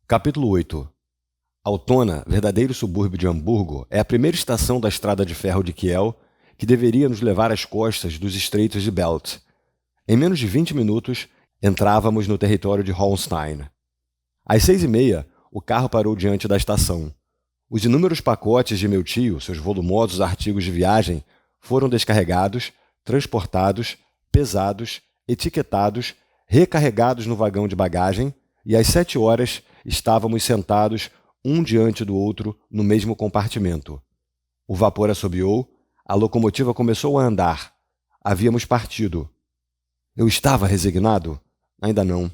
Capítulo 8. Altona, verdadeiro subúrbio de Hamburgo, é a primeira estação da estrada de ferro de Kiel que deveria nos levar às costas dos estreitos de Belt. Em menos de 20 minutos, entrávamos no território de Holstein. Às 6h30, o carro parou diante da estação. Os inúmeros pacotes de meu tio, seus volumosos artigos de viagem, foram descarregados, transportados, pesados, etiquetados, recarregados no vagão de bagagem e às 7 horas estávamos sentados um diante do outro no mesmo compartimento. O vapor assobiou, a locomotiva começou a andar. Havíamos partido. Eu estava resignado? Ainda não.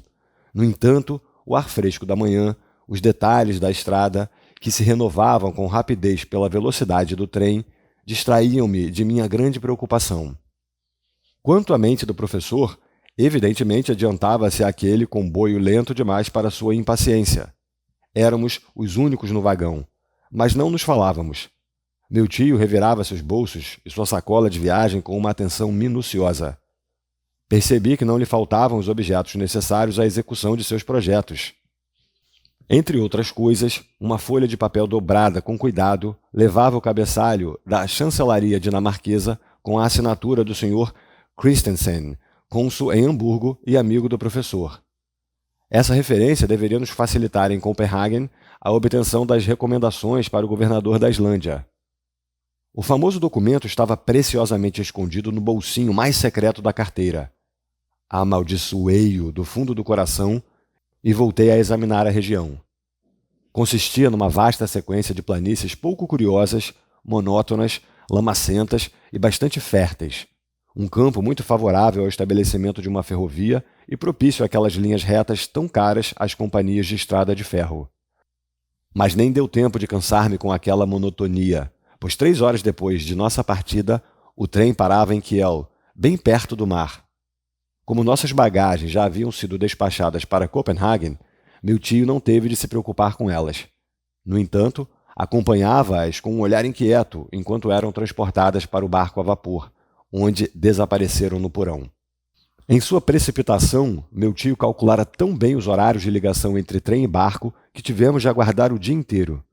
No entanto, o ar fresco da manhã, os detalhes da estrada, que se renovavam com rapidez pela velocidade do trem, distraíam-me de minha grande preocupação. Quanto à mente do professor, evidentemente adiantava-se aquele comboio lento demais para sua impaciência. Éramos os únicos no vagão, mas não nos falávamos. Meu tio revirava seus bolsos e sua sacola de viagem com uma atenção minuciosa. Percebi que não lhe faltavam os objetos necessários à execução de seus projetos. Entre outras coisas, uma folha de papel dobrada com cuidado levava o cabeçalho da chancelaria dinamarquesa com a assinatura do Sr. Christensen, cônsul em Hamburgo e amigo do professor. Essa referência deveria nos facilitar em Copenhagen a obtenção das recomendações para o governador da Islândia. O famoso documento estava preciosamente escondido no bolsinho mais secreto da carteira. Amaldiçoei-o do fundo do coração e voltei a examinar a região. Consistia numa vasta sequência de planícies pouco curiosas, monótonas, lamacentas e bastante férteis. Um campo muito favorável ao estabelecimento de uma ferrovia e propício àquelas linhas retas tão caras às companhias de estrada de ferro. Mas nem deu tempo de cansar-me com aquela monotonia, pois 3 horas depois de nossa partida, o trem parava em Kiel, bem perto do mar. Como nossas bagagens já haviam sido despachadas para Copenhagen, meu tio não teve de se preocupar com elas. No entanto, acompanhava-as com um olhar inquieto enquanto eram transportadas para o barco a vapor, onde desapareceram no porão. Em sua precipitação, meu tio calculara tão bem os horários de ligação entre trem e barco que tivemos de aguardar o dia inteiro.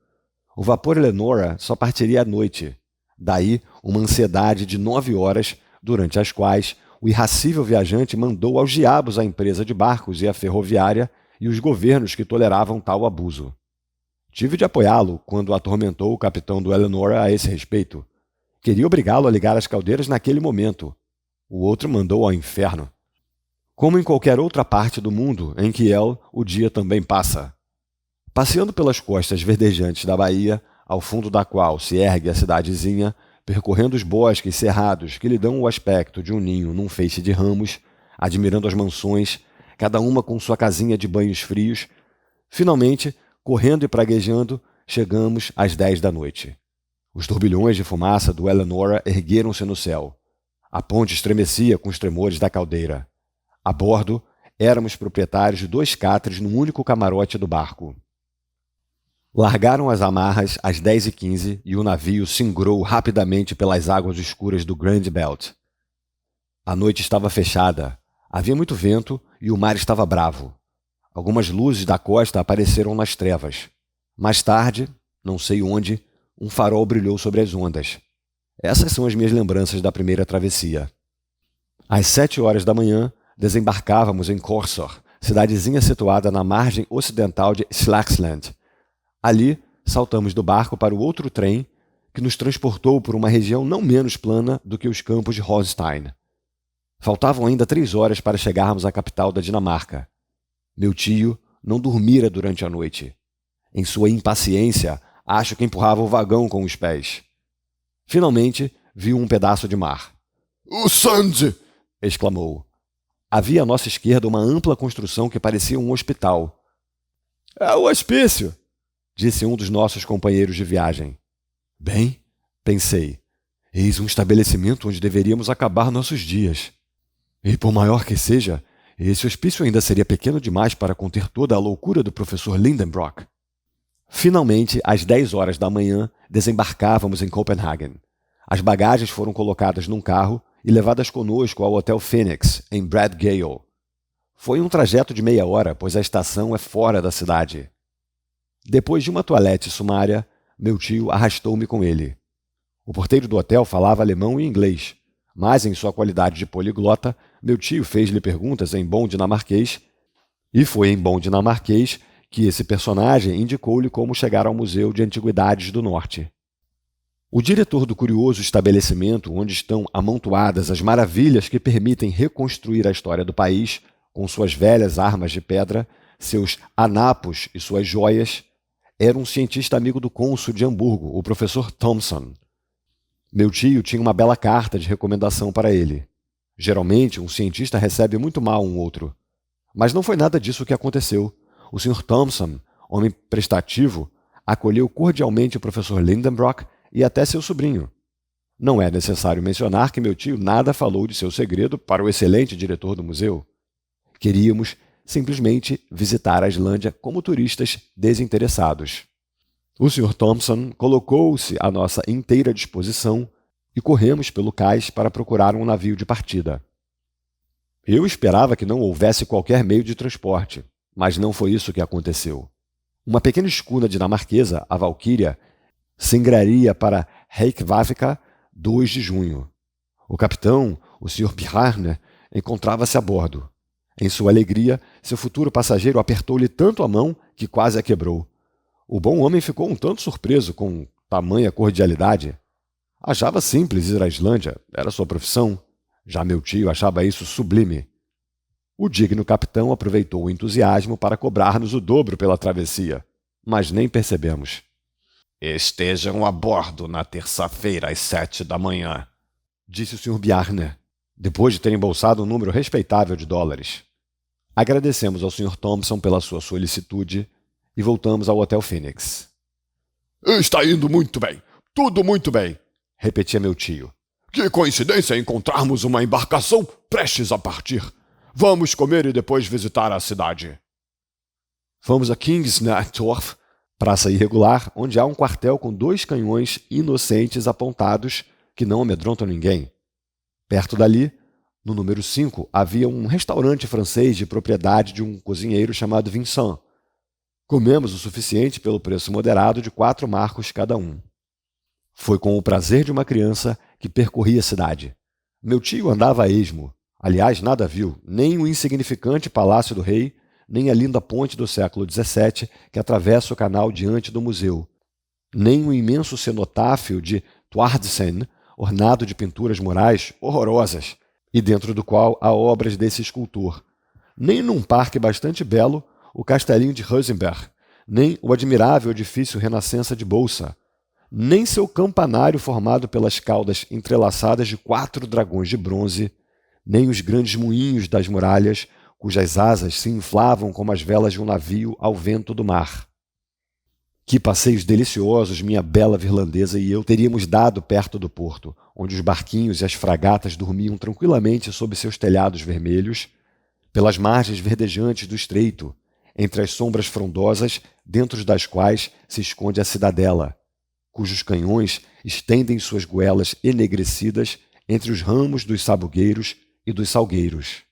O vapor Eleonora só partiria à noite. Daí, uma ansiedade de 9 horas, durante as quais o irracível viajante mandou aos diabos a empresa de barcos e a ferroviária e os governos que toleravam tal abuso. Tive de apoiá-lo quando atormentou o capitão do Eleonora a esse respeito. Queria obrigá-lo a ligar as caldeiras naquele momento. O outro mandou ao inferno. Como em qualquer outra parte do mundo, em Kiel o dia também passa. Passeando pelas costas verdejantes da baía, ao fundo da qual se ergue a cidadezinha, percorrendo os bosques cerrados que lhe dão o aspecto de um ninho num feixe de ramos, admirando as mansões, cada uma com sua casinha de banhos frios, finalmente, correndo e praguejando, chegamos às 10 da noite. Os turbilhões de fumaça do Eleonora ergueram-se no céu. A ponte estremecia com os tremores da caldeira. A bordo, éramos proprietários de 2 catres num único camarote do barco. Largaram as amarras às 10h15 e o navio singrou rapidamente pelas águas escuras do Grand Belt. A noite estava fechada, havia muito vento e o mar estava bravo. Algumas luzes da costa apareceram nas trevas. Mais tarde, não sei onde, um farol brilhou sobre as ondas. Essas são as minhas lembranças da primeira travessia. Às 7 horas da manhã, desembarcávamos em Korsor, cidadezinha situada na margem ocidental de Slagsland. Ali, saltamos do barco para o outro trem, que nos transportou por uma região não menos plana do que os campos de Holstein. Faltavam ainda 3 horas para chegarmos à capital da Dinamarca. Meu tio não dormira durante a noite. Em sua impaciência, acho que empurrava o vagão com os pés. Finalmente, viu um pedaço de mar. "O Sand!" exclamou. Havia à nossa esquerda uma ampla construção que parecia um hospital. "É o hospício!" disse um dos nossos companheiros de viagem. Bem, pensei, eis um estabelecimento onde deveríamos acabar nossos dias. E por maior que seja, esse hospício ainda seria pequeno demais para conter toda a loucura do professor Lindenbrock. Finalmente, às 10 horas da manhã, desembarcávamos em Copenhagen. As bagagens foram colocadas num carro e levadas conosco ao Hotel Phoenix, em Bradgale. Foi um trajeto de meia hora, pois a estação é fora da cidade. Depois de uma toalete sumária, meu tio arrastou-me com ele. O porteiro do hotel falava alemão e inglês, mas em sua qualidade de poliglota, meu tio fez-lhe perguntas em bom dinamarquês, e foi em bom dinamarquês que esse personagem indicou-lhe como chegar ao Museu de Antiguidades do Norte. O diretor do curioso estabelecimento onde estão amontoadas as maravilhas que permitem reconstruir a história do país, com suas velhas armas de pedra, seus anapos e suas joias, era um cientista amigo do cônsul de Hamburgo, o professor Thomson. Meu tio tinha uma bela carta de recomendação para ele. Geralmente, um cientista recebe muito mal um outro. Mas não foi nada disso que aconteceu. O Sr. Thomson, homem prestativo, acolheu cordialmente o professor Lindenbrock e até seu sobrinho. Não é necessário mencionar que meu tio nada falou de seu segredo para o excelente diretor do museu. Queríamos simplesmente visitar a Islândia como turistas desinteressados. O Sr. Thomson colocou-se à nossa inteira disposição e corremos pelo cais para procurar um navio de partida. Eu esperava que não houvesse qualquer meio de transporte, mas não foi isso que aconteceu. Uma pequena escuna dinamarquesa, a Valkyria, singraria para Reykjavik 2 de junho. O capitão, o Sr. Bjarne, encontrava-se a bordo. Em sua alegria, seu futuro passageiro apertou-lhe tanto a mão que quase a quebrou. O bom homem ficou um tanto surpreso com tamanha cordialidade. Achava simples ir à Islândia, era sua profissão. Já meu tio achava isso sublime. O digno capitão aproveitou o entusiasmo para cobrar-nos o dobro pela travessia, mas nem percebemos. Estejam a bordo na terça-feira às 7 da manhã, disse o Sr. Bjarne, depois de ter embolsado um número respeitável de dólares. Agradecemos ao Sr. Thomson pela sua solicitude e voltamos ao Hotel Phoenix. Está indo muito bem, tudo muito bem, repetia meu tio. Que coincidência encontrarmos uma embarcação prestes a partir. Vamos comer e depois visitar a cidade. Fomos a Kingsnæstorp, praça irregular, onde há um quartel com 2 canhões inocentes apontados que não amedrontam ninguém. Perto dali, no número 5, havia um restaurante francês de propriedade de um cozinheiro chamado Vincent. Comemos o suficiente pelo preço moderado de 4 marcos cada um. Foi com o prazer de uma criança que percorri a cidade. Meu tio andava a esmo. Aliás, nada viu, nem o insignificante Palácio do Rei, nem a linda ponte do século XVII que atravessa o canal diante do museu, nem o imenso cenotáfio de Thwardsen, ornado de pinturas murais horrorosas, e dentro do qual há obras desse escultor, nem num parque bastante belo, o castelinho de Rosenberg, nem o admirável edifício renascença de Bolsa, nem seu campanário formado pelas caudas entrelaçadas de 4 dragões de bronze, nem os grandes moinhos das muralhas, cujas asas se inflavam como as velas de um navio ao vento do mar. Que passeios deliciosos minha bela virlandesa e eu teríamos dado perto do porto, onde os barquinhos e as fragatas dormiam tranquilamente sob seus telhados vermelhos, pelas margens verdejantes do estreito, entre as sombras frondosas dentro das quais se esconde a cidadela, cujos canhões estendem suas goelas enegrecidas entre os ramos dos sabugueiros e dos salgueiros.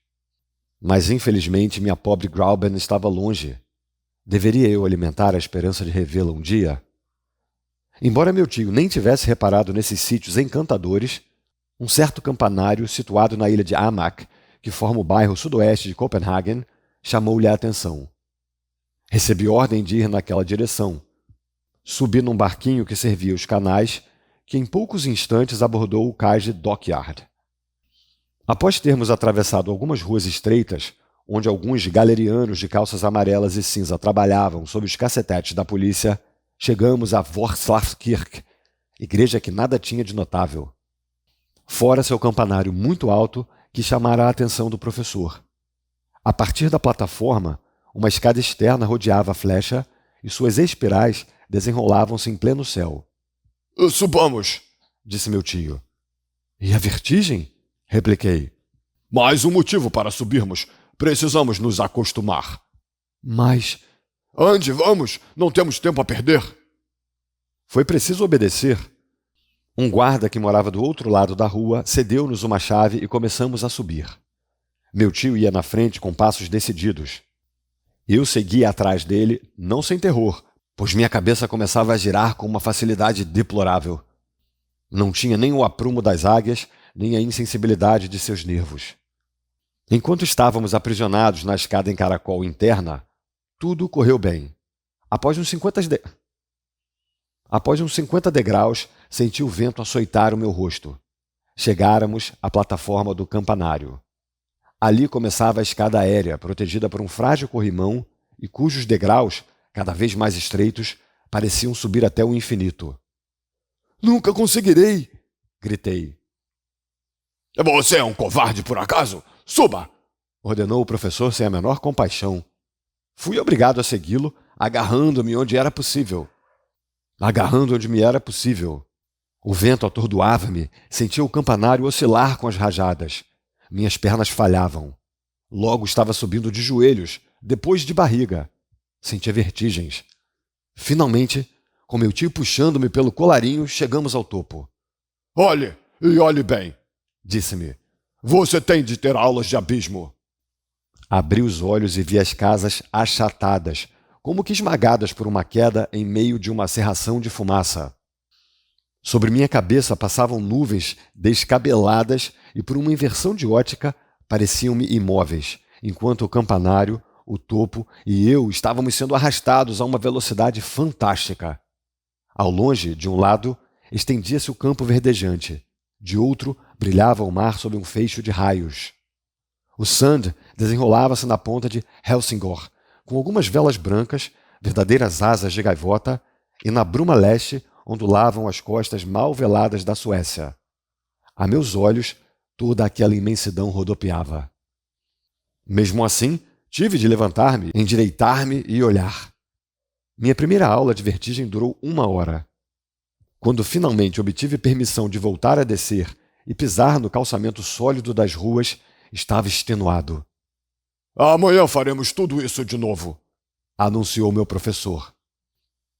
Mas, infelizmente, minha pobre Grauben estava longe. Deveria eu alimentar a esperança de revê-la um dia? Embora meu tio nem tivesse reparado nesses sítios encantadores, um certo campanário situado na ilha de Amak, que forma o bairro sudoeste de Copenhagen, chamou-lhe a atenção. Recebi ordem de ir naquela direção. Subi num barquinho que servia os canais, que em poucos instantes abordou o cais de Dockyard. Após termos atravessado algumas ruas estreitas, onde alguns galerianos de calças amarelas e cinza trabalhavam sob os cacetetes da polícia, chegamos a Vorslagskirk, igreja que nada tinha de notável. Fora seu campanário muito alto que chamara a atenção do professor. A partir da plataforma, uma escada externa rodeava a flecha e suas espirais desenrolavam-se em pleno céu. Subamos, disse meu tio. E a vertigem? Repliquei. Mais um motivo para subirmos. Precisamos nos acostumar. Mas... Ande, vamos! Não temos tempo a perder. Foi preciso obedecer. Um guarda que morava do outro lado da rua cedeu-nos uma chave e começamos a subir. Meu tio ia na frente com passos decididos. Eu seguia atrás dele, não sem terror, pois minha cabeça começava a girar com uma facilidade deplorável. Não tinha nem o aprumo das águias, nem a insensibilidade de seus nervos. Enquanto estávamos aprisionados na escada em caracol interna, tudo correu bem. Após uns 50 degraus, senti o vento açoitar o meu rosto. Chegáramos à plataforma do campanário. Ali começava a escada aérea, protegida por um frágil corrimão e cujos degraus, cada vez mais estreitos, pareciam subir até o infinito. Nunca conseguirei! Gritei. Você é um covarde, por acaso? Suba! Ordenou o professor sem a menor compaixão. Fui obrigado a segui-lo, agarrando-me onde me era possível. O vento atordoava-me, sentia o campanário oscilar com as rajadas. Minhas pernas falhavam. Logo estava subindo de joelhos, depois de barriga. Sentia vertigens. Finalmente, com meu tio puxando-me pelo colarinho, chegamos ao topo. Olhe, e olhe bem, disse-me. Você tem de ter aulas de abismo. Abri os olhos e vi as casas achatadas, como que esmagadas por uma queda em meio de uma cerração de fumaça. Sobre minha cabeça passavam nuvens descabeladas e, por uma inversão de ótica, pareciam-me imóveis, enquanto o campanário, o topo e eu estávamos sendo arrastados a uma velocidade fantástica. Ao longe, de um lado, estendia-se o campo verdejante. De outro, brilhava o mar sob um feixe de raios. O Sund desenrolava-se na ponta de Helsingor, com algumas velas brancas, verdadeiras asas de gaivota, e na bruma leste ondulavam as costas mal veladas da Suécia. A meus olhos, toda aquela imensidão rodopiava. Mesmo assim, tive de levantar-me, endireitar-me e olhar. Minha primeira aula de vertigem durou 1 hora. Quando finalmente obtive permissão de voltar a descer e pisar no calçamento sólido das ruas, estava extenuado. Amanhã faremos tudo isso de novo, anunciou meu professor.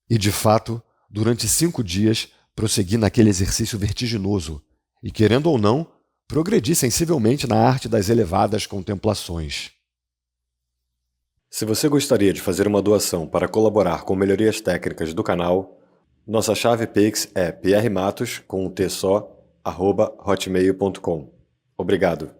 E, de fato, durante 5 dias, prossegui naquele exercício vertiginoso e, querendo ou não, progredi sensivelmente na arte das elevadas contemplações. Se você gostaria de fazer uma doação para colaborar com melhorias técnicas do canal, nossa chave Pix é prmatos, com um T só, @hotmail.com. Obrigado.